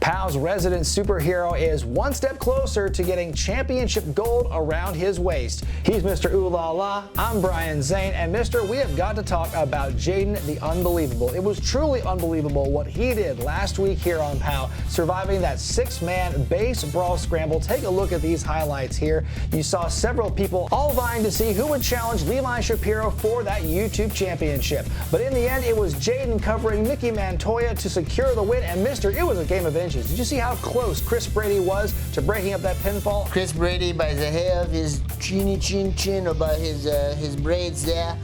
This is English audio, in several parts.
POW's resident superhero is one step closer to getting championship gold around his waist. He's Mr. Ooh La La, I'm Brian Zane, and Mr. We have got to talk about Jaden the Unbelievable. It was truly unbelievable what he did last week here on POW, surviving that six-man base brawl scramble. Take a look at these highlights here. You saw several people all vying to see who would challenge Levi Shapiro for that YouTube championship. But in the end, it was Jaden covering Mickey Montoya to secure the win, and Mr. It was a game of inches. Did you see how close Chris Brady was to breaking up that pinfall? Chris Brady by the hair of his chin or by his braids there.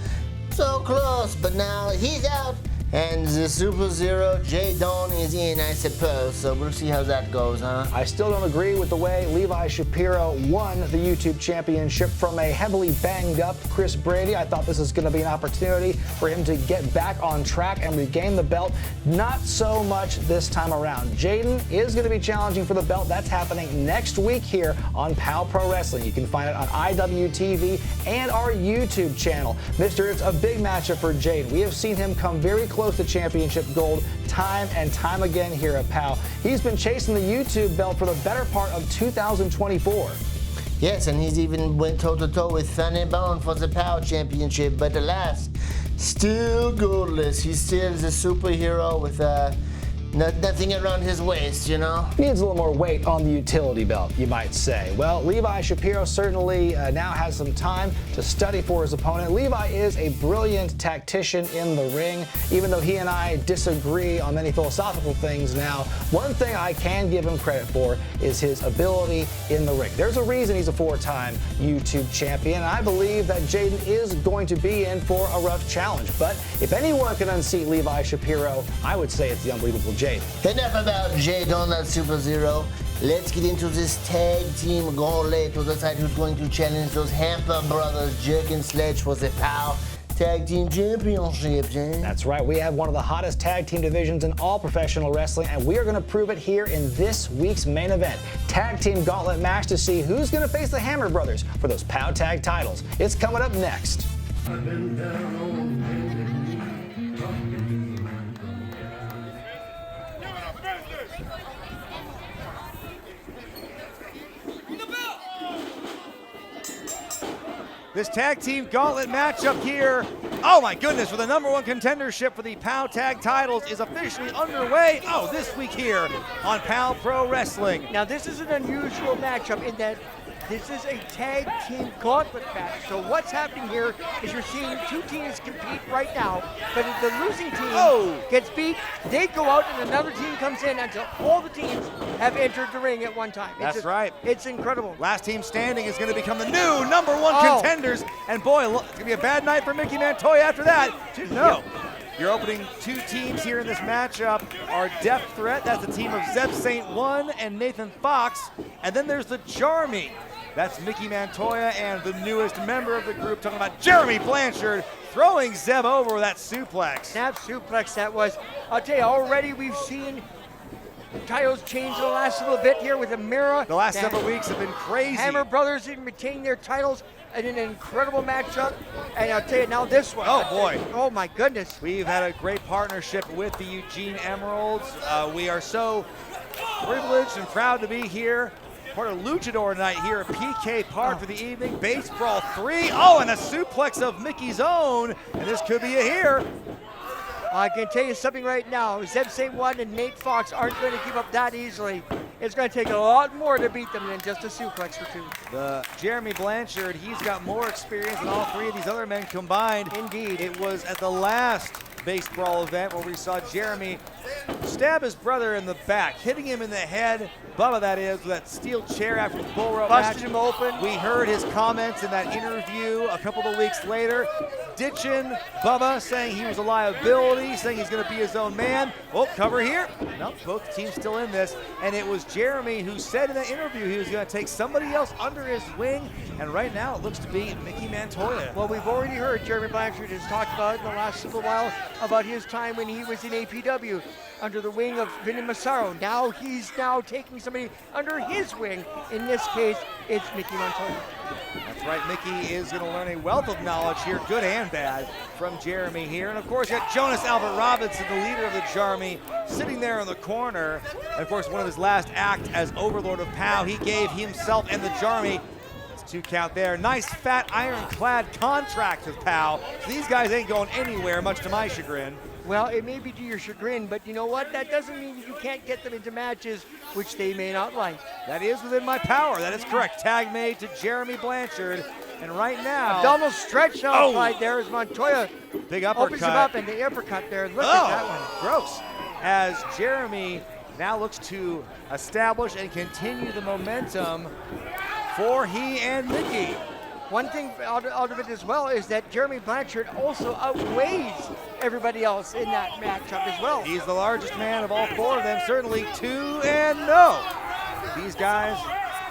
So close, but now he's out. And the Super Zero, Jaden is in, I suppose. So we'll see how that goes, huh? I still don't agree with the way Levi Shapiro won the YouTube championship from a heavily banged up Chris Brady. I thought this was going to be an opportunity for him to get back on track and regain the belt. Not so much this time around. Jaden is going to be challenging for the belt. That's happening next week here on POW Pro Wrestling. You can find it on IWTV and our YouTube channel. Mr. It's a big matchup for Jaden. We have seen him come very close to championship gold time and time again here at POW. He's been chasing the YouTube belt for the better part of 2024. Yes, and he's even went toe-to-toe with Funny Bone for the POW championship, but alas, still goldless. He's still the superhero with nothing around his waist, you know? Needs a little more weight on the utility belt, you might say. Well, Levi Shapiro certainly now has some time to study for his opponent. Levi is a brilliant tactician in the ring, even though he and I disagree on many philosophical things now. One thing I can give him credit for is his ability in the ring. There's a reason he's a four-time YouTube champion, and I believe that Jaden is going to be in for a rough challenge. But if anyone can unseat Levi Shapiro, I would say it's the unbelievable Jaden. Enough about Jaden, that Super Zero. Let's get into this tag team gauntlet to decide who's going to challenge those Hamper brothers, Jerk and Sledge, for the POW Tag Team Championship, James. That's right. We have one of the hottest tag team divisions in all professional wrestling, and we are going to prove it here in this week's main event. Tag Team Gauntlet Match to see who's going to face the Hammer Brothers for those POW Tag titles. It's coming up next. This tag team gauntlet matchup here, oh my goodness, for the #1 contendership for the POW tag titles is officially underway. Oh, this week here on POW Pro Wrestling. Now this is an unusual matchup in that this is a tag team gauntlet match. So what's happening here is you're seeing two teams compete right now, but if the losing team gets beat, they go out and another team comes in until all the teams have entered the ring at one time. That's right. It's incredible. Last team standing is going to become the new #1 contenders. And boy, look, it's going to be a bad night for Mickey Montoya after that. No. Your opening two teams here in this matchup are Death Threat. That's the team of Zeb St. 1 and Nathan Fox. And then there's the Jarmy. That's Mickey Montoya and the newest member of the group, talking about Jeremy Blanchard, throwing Zeb over with that suplex. Snap suplex that was. I'll tell you, already we've seen titles change the last little bit here with Amira. The last several weeks have been crazy. Hammer Brothers didn't retain their titles in an incredible matchup. And I'll tell you now this one. Oh boy. Oh my goodness. We've had a great partnership with the Eugene Emeralds. We are so privileged and proud to be here. Part of Luchador night here at PK Park for the evening. Base Brawl 3. Oh, and a suplex of Mickey's own. And this could be a here. I can tell you something right now. Zeb St. 1 and Nate Fox aren't going to give up that easily. It's going to take a lot more to beat them than just a suplex or two. The Jeremy Blanchard, he's got more experience than all three of these other men combined. Indeed. It was at the last Base Brawl event where we saw Jeremy stab his brother in the back, hitting him in the head. Bubba, that is, with that steel chair after the bull rope match. Busted him open. We heard his comments in that interview a couple of weeks later, ditching Bubba, saying he was a liability, saying he's going to be his own man. Oh, cover here. No, both teams still in this. And it was Jeremy who said in that interview he was going to take somebody else under his wing. And right now it looks to be Mickey Montoya. Well, we've already heard Jeremy Blanchard has talked about in the last little while about his time when he was in APW under the wing of Vinny Massaro. Now he's taking somebody under his wing. In this case, it's Mickey Montoya. That's right, Mickey is going to learn a wealth of knowledge here, good and bad, from Jeremy here. And of course, you got Jonas Albert Robinson, the leader of the Jarmy, sitting there in the corner. And of course, one of his last acts as Overlord of POW, he gave himself and the Jarmy 2 count there. Nice fat ironclad contract with POW. So these guys ain't going anywhere, much to my chagrin. Well, it may be to your chagrin, but you know what? That doesn't mean that you can't get them into matches which they may not like. That is within my power. That is correct. Tag made to Jeremy Blanchard. And right now, Abdominal stretch now applied there as Montoya big uppercut. opens him up, and the uppercut there. Look at that one. Gross. As Jeremy now looks to establish and continue the momentum for he and Mickey. One thing out of it as well is that Jeremy Blanchard also outweighs everybody else in that matchup as well. He's the largest man of all 4 of them, certainly 2-0. These guys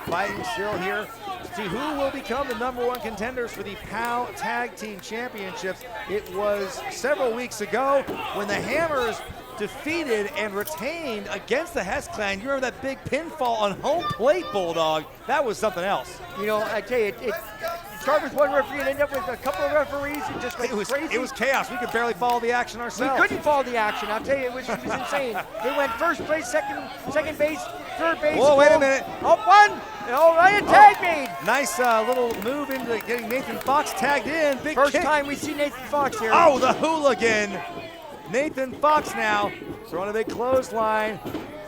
fighting still here to see who will become the #1 contenders for the POW Tag Team Championships. It was several weeks ago when the Hammers defeated and retained against the Hess Clan. You remember that big pinfall on home plate, Bulldog? That was something else. You know, I tell you, it started with one referee and ended up with a couple of referees. It just went crazy. It was chaos. We could barely follow the action ourselves. We couldn't follow the action. I'll tell you, it was insane. They went first place, second base, third base. Whoa, wait a minute. Up one. All right, tag made. Nice little move into getting Nathan Fox tagged in. Big First kick. time we see Nathan Fox here. Oh, the hooligan. Nathan Fox now throwing a big clothesline.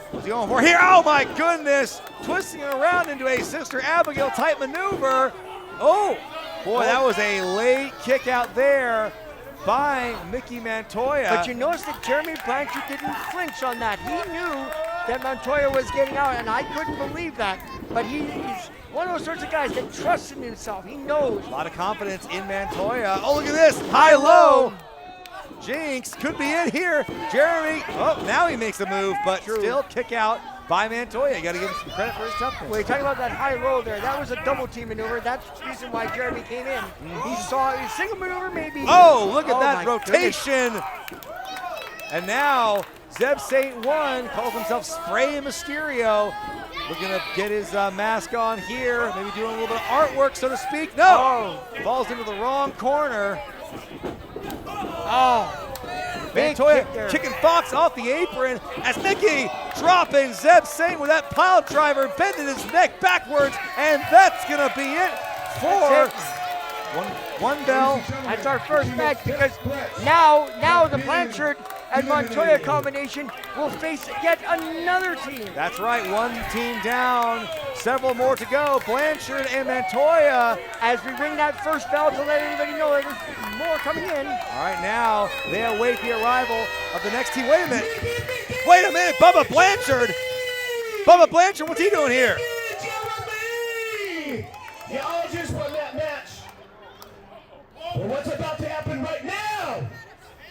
What's he going for here? Oh my goodness! Twisting it around into a Sister Abigail type maneuver. Oh, boy, that was a late kick out there by Mickey Montoya. But you notice that Jeremy Blanchard didn't flinch on that. He knew that Montoya was getting out, and I couldn't believe that. But he's one of those sorts of guys that trusts in himself. He knows. A lot of confidence in Montoya. Oh, look at this, high-low. Jinx could be in here. Jeremy, oh, now he makes a move, but still kick out by Montoya. You got to give him some credit for his toughness. Well, you're talking about that high low there. That was a double team maneuver. That's the reason why Jeremy came in. He saw a single maneuver maybe. Oh, look at that my rotation. Goodness. And now Zeb St. 1 calls himself Spray Mysterio. Looking to get his mask on here. Maybe doing a little bit of artwork, so to speak. No! Falls into the wrong corner. Oh, Montoya kicking Fox off the apron as Mickey dropping Zeb St. with that pile driver, bending his neck backwards, and that's gonna be it for one bell. That's our first match because now the Blanchard and Montoya combination will face yet another team. That's right, one team down, several more to go. Blanchard and Montoya. As we ring that first bell to let everybody know that there's more coming in. All right, now they await the arrival of the next team. Wait a minute, Bubba Blanchard. Bubba Blanchard, what's he doing here? Y'all just won that match. But what's about to happen right now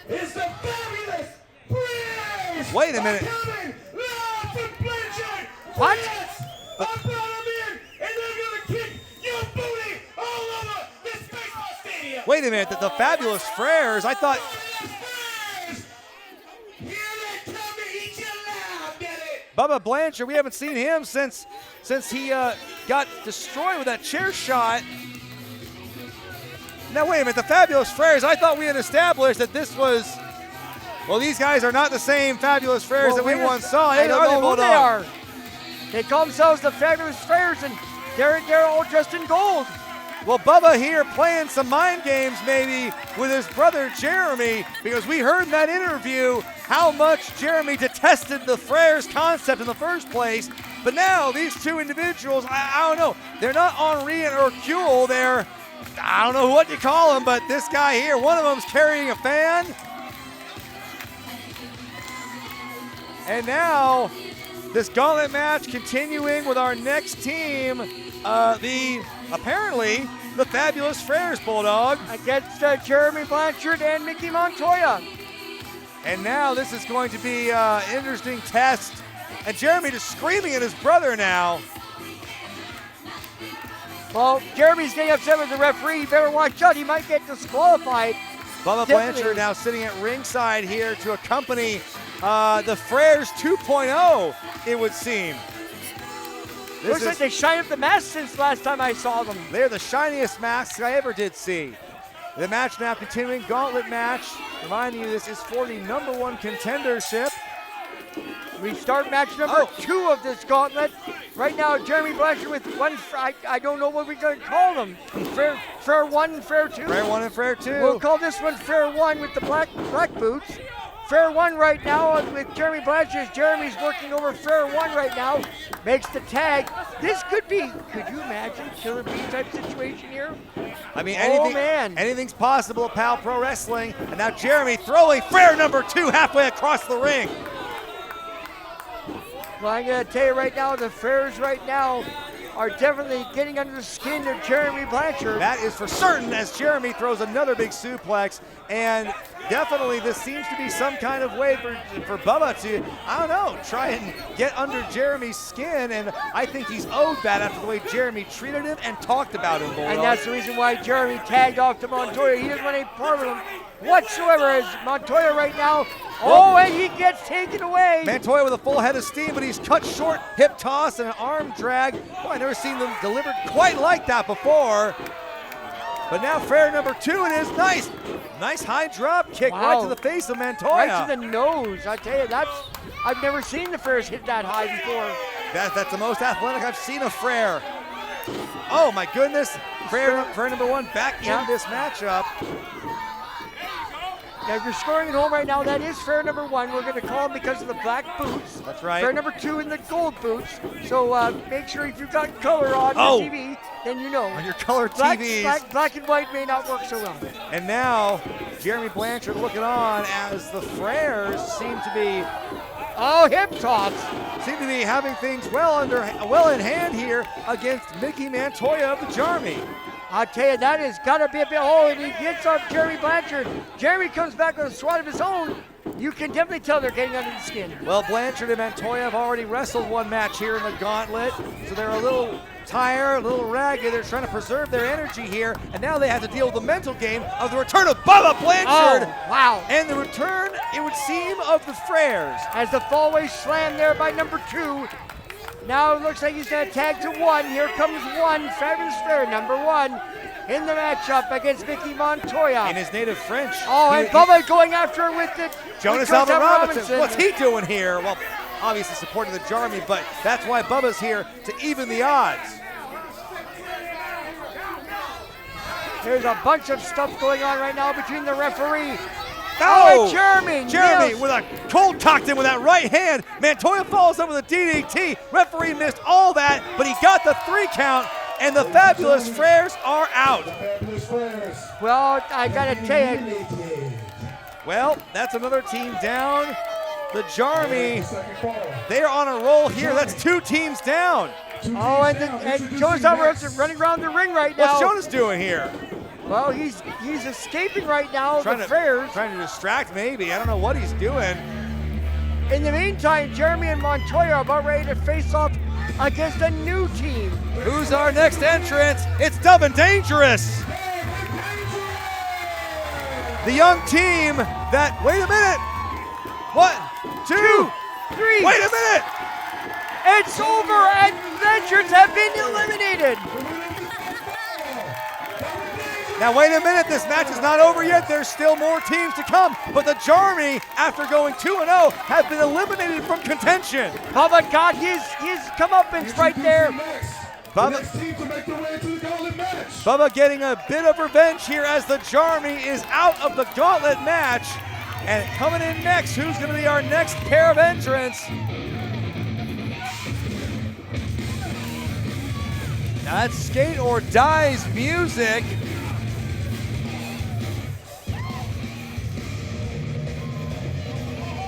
is the fabulous Frayers. Wait a minute. Coming live from Blanchard. What? Yes, I brought them in, and they're gonna kick your booty all over this baseball stadium. Wait a minute, the fabulous Frayers. I thought. Frayers, here they come to eat you alive, get it? Bubba Blanchard, we haven't seen him since he got destroyed with that chair shot. Now wait a minute, the fabulous Frayers. I thought we had established that this was. Well, these guys are not the same fabulous Frayers that we once saw. I don't know who they Bulldog? are. They call themselves the Fabulous Frayers, and they're all dressed in gold. Well, Bubba here playing some mind games maybe with his brother Jeremy, because we heard in that interview how much Jeremy detested the Frayers concept in the first place. But now these two individuals, I don't know, they're not Henri and Hercule. They're, I don't know what you call them, but this guy here, one of them's carrying a fan. And now this gauntlet match continuing with our next team, apparently the fabulous Frayers, Bulldog. Against Jeremy Blanchard and Mickey Montoya. And now this is going to be an interesting test. And Jeremy just screaming at his brother now. Well, Jeremy's getting upset with the referee. You better watch out. He might get disqualified. Bubba Blanchard now sitting at ringside here to accompany the Frayers 2.0, it would seem. Looks like they shine up the mask since last time I saw them. They're the shiniest masks I ever did see. The match now continuing, Gauntlet Match. Reminding you, this is for the #1 contendership. We start match number 2 of this gauntlet. Right now, Jeremy Blanchard with one, I don't know what we're going to call them. Frayer 1 and Frayer 2? Frayer 1 and Frayer 2. We'll call this one Frayer 1 with the black boots. Frayer 1 right now with Jeremy Blanchard. Jeremy's working over Frayer 1 right now. Makes the tag. This could be, could you imagine, Killer Bee type situation here? I mean, anything's possible at POW Pro Wrestling. And now Jeremy throwing Frayer #2 halfway across the ring. Well, I'm going to tell you right now, the Frayers right now are definitely getting under the skin of Jeremy Blanchard. That is for certain, as Jeremy throws another big suplex. And definitely this seems to be some kind of way for Bubba to, I don't know, try and get under Jeremy's skin. And I think he's owed that after the way Jeremy treated him and talked about him. And that's the reason why Jeremy tagged off to Montoya. He doesn't want any part of him whatsoever, as Montoya right now. Oh, and he gets taken away. Montoya with a full head of steam, but he's cut short, hip toss and an arm drag. Boy, I've never seen them delivered quite like that before. But now Frayer #2, it is nice. Nice high drop kick right to the face of Montoya. Right to the nose. I tell you, I've never seen the Frayers hit that high before. That's the most athletic I've seen of Frayer. Oh my goodness. Frayer #1 back in this matchup. Now, if you're scoring at home right now, that is Frayer #1. We're going to call him because of the black boots. That's right. Frayer #2 in the gold boots. So make sure if you've got color on your TV, then you know. On your color TVs. Black and white may not work so well. And now, Jeremy Blanchard looking on as the Frayers seem to be hip toss. Seem to be having things well in hand here against Mickey Montoya of the Jarmy. I'll tell you, that has got to be a bit. Oh, and he gets up Jeremy Blanchard. Jeremy comes back with a swat of his own. You can definitely tell they're getting under the skin. Well, Blanchard and Montoya have already wrestled one match here in the Gauntlet, so they're a little tired, a little ragged. They're trying to preserve their energy here, and now they have to deal with the mental game of the return of Bubba Blanchard. Oh, wow. And the return, it would seem, of the Frayers. As the fallaway slam there by #2. Now it looks like he's going to tag to 1. Here comes 1. Fabulous Frayer #1 in the matchup against Mickey Montoya. In his native French. Oh, and Bubba going after it with it. Jonas Alvin Robinson. What's he doing here? Well, obviously supporting the Jarmy, but that's why Bubba's here, to even the odds. There's a bunch of stuff going on right now between the referee. Oh, Jeremy with a cold cocked him with that right hand. Montoya follows up with a DDT. Referee missed all that, but he got the 3 count, and the Fabulous Frayers are out. Well, I gotta tell you. Well, that's another team down. The Jarmy, they're on a roll here. That's 2 teams down. Oh, and Jonas Alvarez running around the ring right now. What's Jonas doing here? Well, he's escaping right now, the Frayers. Trying to distract, maybe. I don't know what he's doing. In the meantime, Jeremy and Montoya are about ready to face off against a new team. Who's our next entrant? It's Doin Dangerous. The young team that, wait a minute. 1, 2, 3. Wait a minute. It's over, and Adventures have been eliminated. Now wait a minute, this match is not over yet. There's still more teams to come, but the Jarmy, after going 2-0, have been eliminated from contention. Bubba got his comeuppance right there. Bubba getting a bit of revenge here as the Jarmy is out of the Gauntlet match. And coming in next, who's going to be our next pair of entrants? Now that's Skate or Die's music.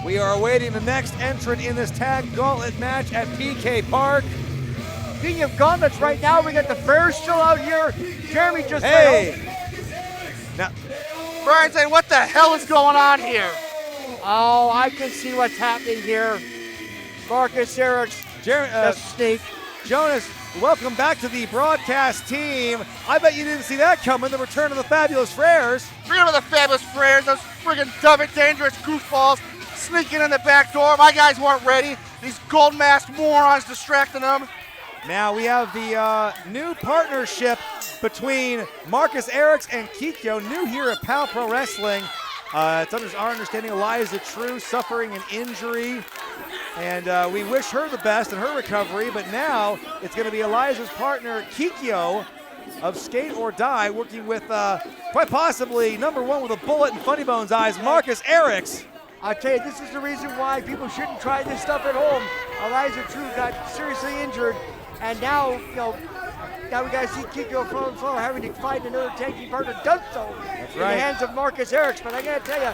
We are awaiting the next entrant in this tag gauntlet match at PK Park. Speaking of gauntlets, right now we got the Frayers still out here. Jeremy just Now, Brian saying, what the hell is going on here? Oh, I can see what's happening here. Marcus Erics, the snake. Jonas, welcome back to the broadcast team. I bet you didn't see that coming, the return of the Fabulous Frayers. Return of the Fabulous Frayers, those friggin' Doin Dangerous goofballs sneaking in the back door. My guys weren't ready. These gold masked morons distracting them. Now we have the new partnership between Marcus Eriks and Kikyo, new here at POW Pro Wrestling. It's under our understanding Eliza True suffering an injury, and we wish her the best in her recovery, but now it's going to be Eliza's partner, Kikyo, of Skate or Die, working with quite possibly #1 with a bullet in Funny Bone's eyes, Marcus Eriks. I'll tell you, this is the reason why people shouldn't try this stuff at home. Eliza True got seriously injured, and now, now we got to see Kikyo Flow having to find another tag team partner, does so in the hands of Marcus Eriks. But I got to tell you,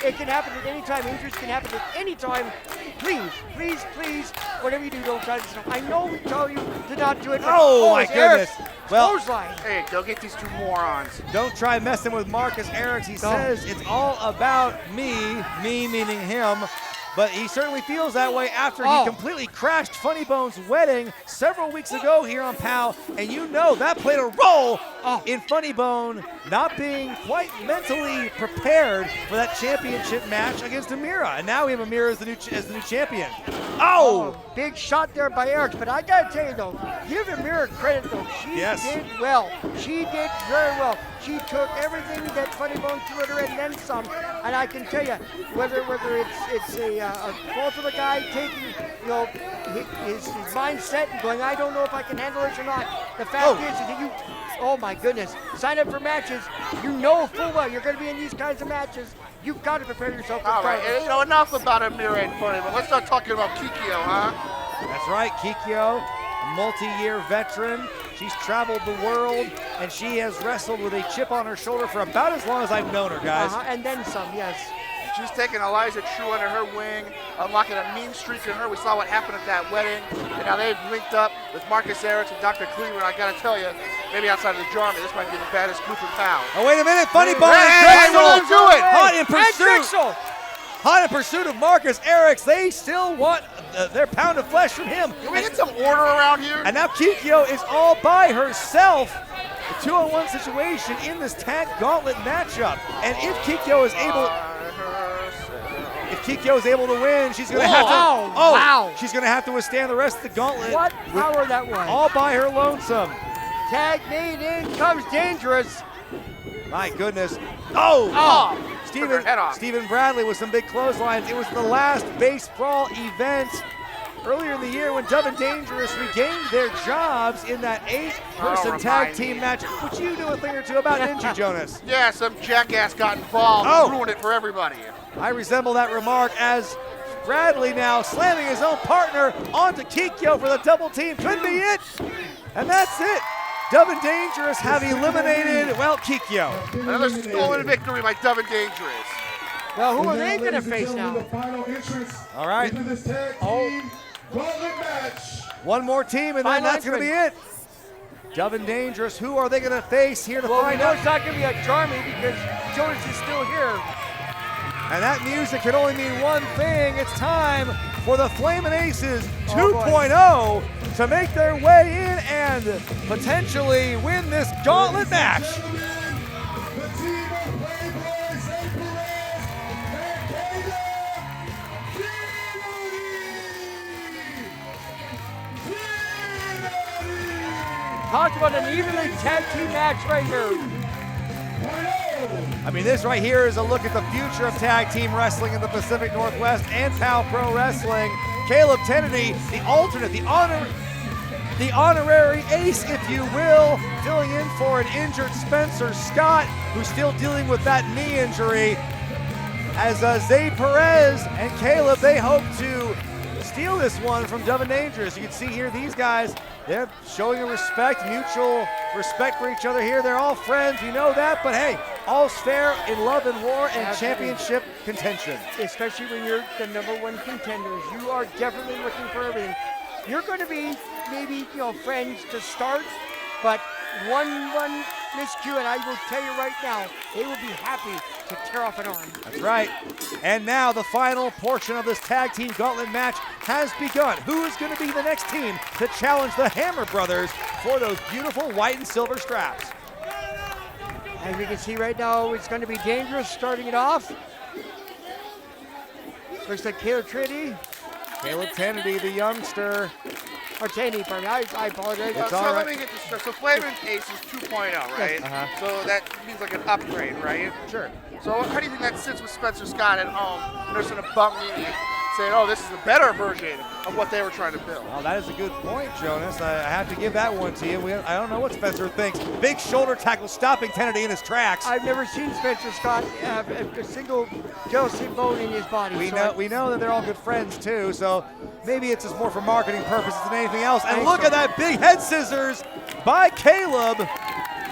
it can happen at any time. Injuries can happen at any time. Please, please, please, whatever you do, don't try this stuff. I know we tell you to not do it. But oh my goodness. Well, hey, go get these 2 morons. Don't try messing with Marcus Eriks. He says it's all about me meaning him. But he certainly feels that way after he completely crashed Funny Bone's wedding several weeks ago here on POW. And you know that played a role in Funny Bone not being quite mentally prepared for that championship match against Amira. And now we have Amira as the new champion. Big shot there by Eriks. But I got to tell you, though, give Amira credit, though. She did well. She did very well. She took everything that Funny Bone threw at her and then some. And I can tell you, whether it's a fault of the guy taking, his mindset and going, I don't know if I can handle this or not. The fact is that oh my goodness, sign up for matches. You know full well you're going to be in these kinds of matches. You've got to prepare yourself for All right, enough about Amira and Funny, but let's start talking about Kikyo, huh? That's right, Kikyo, a multi-year veteran. She's traveled the world, and she has wrestled with a chip on her shoulder for about as long as I've known her, guys. And then some, yes. She's taken Eliza True under her wing, unlocking a mean streak in her. We saw what happened at that wedding, and now they've linked up with Marcus Eriks and Dr. Cleaver. I gotta tell you, maybe outside of the Jarman, this might be the baddest group in town. Oh, wait a minute, Funny Bone and Drexel do it! Hot in pursuit. Hot in pursuit of Marcus Eriks. They still want their pound of flesh from him. Can we get some order around here? And now Kikyo is all by herself. A 2-on-1 situation in this tag gauntlet matchup. And if Kikyo is able to win, she's going to have to she's going to have to withstand the rest of the gauntlet. What power that was. All by her lonesome. Tag made in comes Dangerous. My goodness. Stephen Bradley with some big clotheslines. It was the last base brawl event earlier in the year when Doin Dangerous regained their jobs in that 8-person tag team match, which you knew a thing or two about, didn't you, Jonas? Yeah, some jackass got involved and ruined it for everybody. I resemble that remark as Bradley now slamming his own partner onto Kikyo for the double team. Could be it. And that's it. Doin Dangerous have eliminated, Kikyo. Another stolen victory by Doin Dangerous. Well, who are they going to face now? All right. Gauntlet Match. One more team, and then that's going to be it. Doin Dangerous, who are they going to face here to find out? It's not going to be a Jarmy because Jonas is still here. And that music can only mean one thing. It's time for the Flamin' Aces 2.0 to make their way in and potentially win this gauntlet match. The team of Playboys, Zay Perez, and Talk about an evenly tag team match right here. I mean, this right here is a look at the future of tag team wrestling in the Pacific Northwest and POW Pro Wrestling. Caleb Kennedy, the alternate, the honorary ace, if you will, filling in for an injured Spencer Scott, who's still dealing with that knee injury. As Zay Perez and Caleb, they hope to steal this one from Doin Dangerous. You can see here these guys, they're showing a mutual respect for each other here. They're all friends, you know that, but hey, all's fair in love and war and championship contention. Especially when you're the #1 contenders. You are definitely looking for everything. You're going to be maybe, friends to start, but one miscue, and I will tell you right now, they will be happy to tear off an arm. That's right. And now the final portion of this tag team gauntlet match has begun. Who is going to be the next team to challenge the Hammer Brothers for those beautiful white and silver straps? As we can see right now, it's going to be Dangerous starting it off. Looks like Caleb Kennedy. Caleb Kennedy, the youngster. Or Taney, pardon me. I apologize. It's So all let right. me get this straight. So Flaming Ace is 2.0, right? So that means like an upgrade, right? Sure. So how do you think that sits with Spencer Scott at home, nursing a bum knee, saying, oh, this is a better version of what they were trying to build? Well, that is a good point, Jonas. I have to give that one to you. I don't know what Spencer thinks. Big shoulder tackle stopping Kennedy in his tracks. I've never seen Spencer Scott have a single jealousy bone in his body. We know that they're all good friends too, so maybe it's just more for marketing purposes than anything else. And look at that big head scissors by Caleb,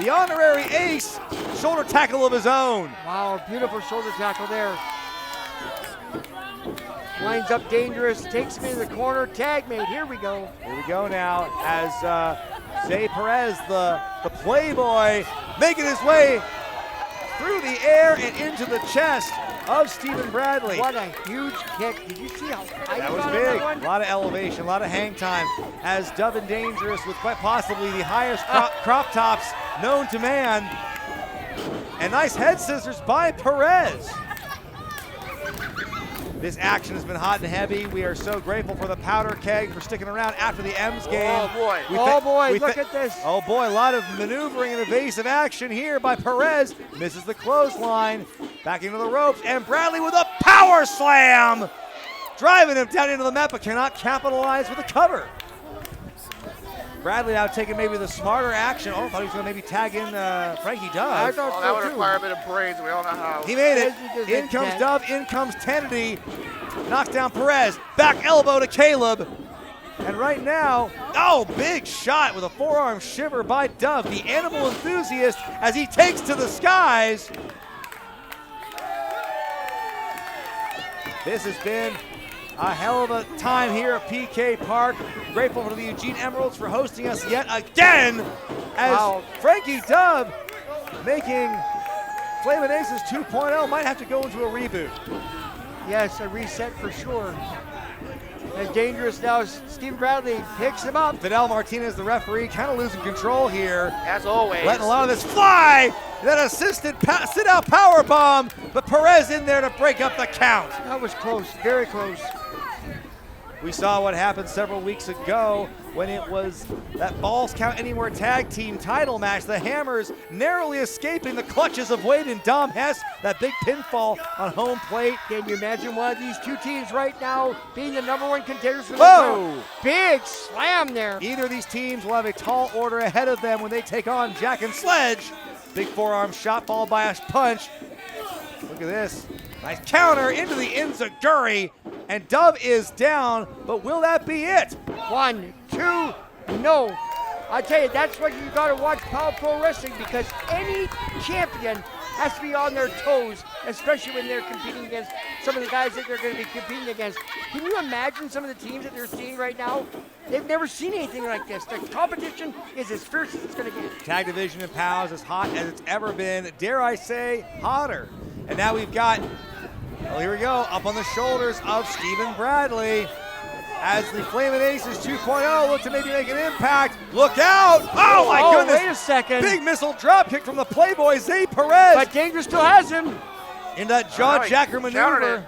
the honorary ace, shoulder tackle of his own. Wow, beautiful shoulder tackle there. Lines up Dangerous, takes him into the corner, tag made, here we go. Here we go now as Zay Perez, the playboy, making his way through the air and into the chest of Stephen Bradley. What a huge kick. Did you see how high That he was got on big. that one? A lot of elevation, a lot of hang time as Doin Dangerous with quite possibly the highest crop tops known to man. And nice head scissors by Perez. This action has been hot and heavy. We are so grateful for the Powder Keg for sticking around after the M's game. Oh, boy. Look at this. Oh boy, a lot of maneuvering and evasive action here by Perez. Misses the clothesline. Back into the ropes, and Bradley with a power slam. Driving him down into the mat, but cannot capitalize with a cover. Bradley now taking maybe the smarter action. Oh, I thought he was going to maybe tag in Frankie Dove. I thought Well, that would so too. require a bit of brains. We all know how. He made it. He just In hit comes that. Dove, in comes Kennedy. Knocks down Perez. Back elbow to Caleb. And right now, oh, big shot with a forearm shiver by Dove, the animal enthusiast, as he takes to the skies. This has been a hell of a time here at PK Park. Grateful for the Eugene Emeralds for hosting us yet again as Frankie Dove making Flamin' Aces 2.0 might have to go into a reboot. Yes, a reset for sure. And Dangerous now, Steve Bradley picks him up. Fidel Martinez, the referee, kind of losing control here. As always. Letting a lot of this fly. That assisted sit-out power bomb, but Perez in there to break up the count. That was close, very close. We saw what happened several weeks ago when it was that Balls Count Anywhere tag team title match. The Hammers narrowly escaping the clutches of Wade and Dom Hess. That big pinfall on home plate. Can you imagine one of these two teams right now being the #1 contenders for the Whoa! crown? Big slam there. Either of these teams will have a tall order ahead of them when they take on Jack and Sledge. Big forearm shot followed by a punch. Look at this. Nice counter into the enziguri, and Dove is down, but will that be it? 1, 2, no. I tell you, that's what you got to watch POW Pro Wrestling, because any champion has to be on their toes, especially when they're competing against some of the guys that they're going to be competing against. Can you imagine some of the teams that they're seeing right now? They've never seen anything like this. The competition is as fierce as it's going to get. Tag division in POW is as hot as it's ever been. Dare I say, hotter. And now we've got, well, here we go, up on the shoulders of Stephen Bradley. As the Flamin' Aces 2.0 look to maybe make an impact. Look out! Oh my goodness! Wait a second. Big missile drop kick from the Playboy Zay Perez. But Dangerous still has him. In that jaw jacker maneuver.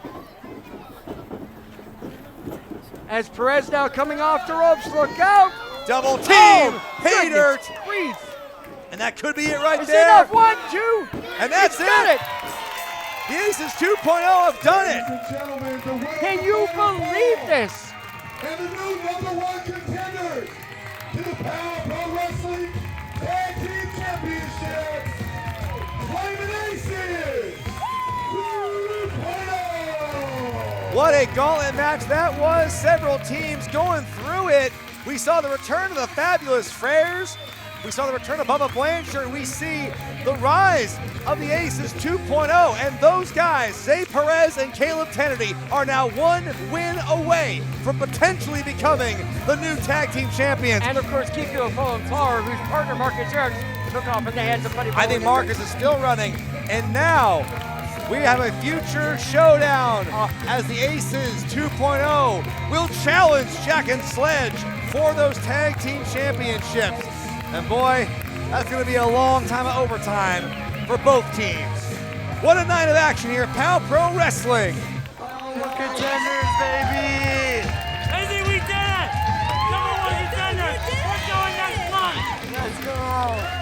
As Perez now coming off the ropes, look out! Double team! Pay goodness dirt! grief. And that could be it right Is there. enough? 1, 2. And that's He's got it. The Aces 2.0 have done it. Can you believe this? And the new #1 contenders to the POW Pro Wrestling Tag Team Championships, Flamin' Aces 2.0. What a gauntlet match that was. Several teams going through it. We saw the return of the fabulous Frayers. We saw the return of Bubba Blanchard. We see the rise of the Aces 2.0. And those guys, Zay Perez and Caleb Kennedy, are now one win away from potentially becoming the new tag team champions. And of course, keep your phone Flower, whose partner Marcus Eric took off in the hands of Buddy. I think Marcus is still running. And now we have a future showdown as the Aces 2.0 will challenge Jack and Sledge for those tag team championships. And boy, that's going to be a long time of overtime for both teams. What a night of action here at POW Pro Wrestling. Contenders, baby! I think we did it! #1 contenders! Oh.